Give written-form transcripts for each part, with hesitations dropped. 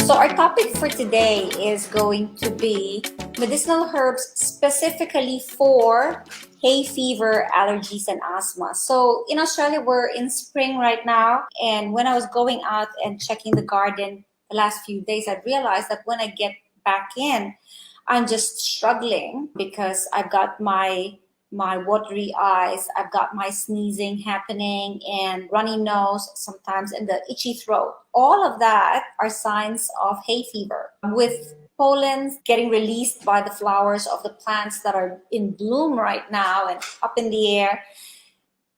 So our topic for today is going to be medicinal herbs specifically for hay fever, allergies, and asthma. So in Australia, we're in spring right now. And when I was going out and checking the garden the last few days, I realized that when I get back in, I'm just struggling because I've got my watery eyes, I've got my sneezing happening and runny nose sometimes and the itchy throat. All of that are signs of hay fever. With pollen getting released by the flowers of the plants that are in bloom right now and up in the air,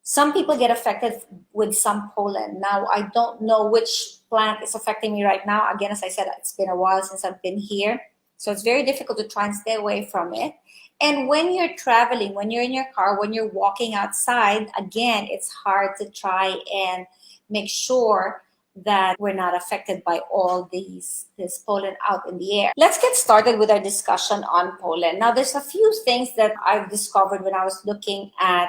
some people get affected with some pollen. Now, I don't know which plant is affecting me right now. Again, as I said, it's been a while since I've been here. So it's very difficult to try and stay away from it. And when you're traveling, when you're in your car, when you're walking outside, again, it's hard to try and make sure that we're not affected by all this pollen out in the air. Let's get started with our discussion on pollen. Now, there's a few things that I've discovered when I was looking at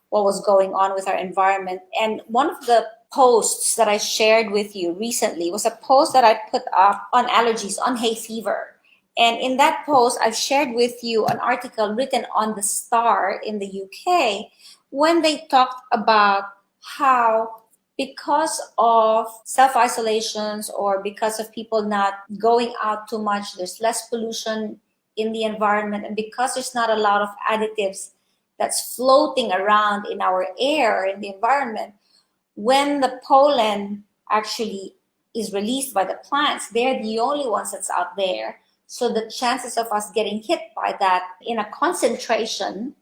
what was going on with our environment. And one of the posts that I shared with you recently was a post that I put up on allergies, on hay fever. And in that post, I've shared with you an article written on the Star in the UK when they talked about how because of self-isolations or because of people not going out too much, there's less pollution in the environment. And because there's not a lot of additives that's floating around in our air, in the environment, when the pollen actually is released by the plants, they're the only ones that's out there. So the chances of us getting hit by that in a concentration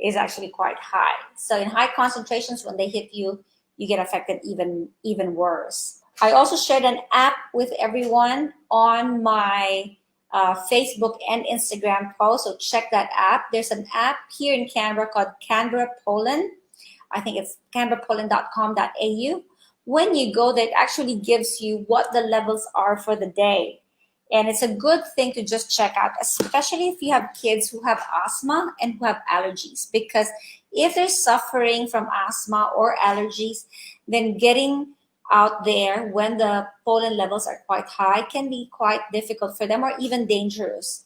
is actually quite high. So in high concentrations, when they hit you, you get affected even worse. I also shared an app with everyone on my Facebook and Instagram post, so check that app. There's an app here in Canberra called Canberra Pollen. I think it's canberrapollen.com.au. When you go there, it actually gives you what the levels are for the day. And it's a good thing to just check out, especially if you have kids who have asthma and who have allergies. Because if they're suffering from asthma or allergies, then getting out there when the pollen levels are quite high can be quite difficult for them or even dangerous.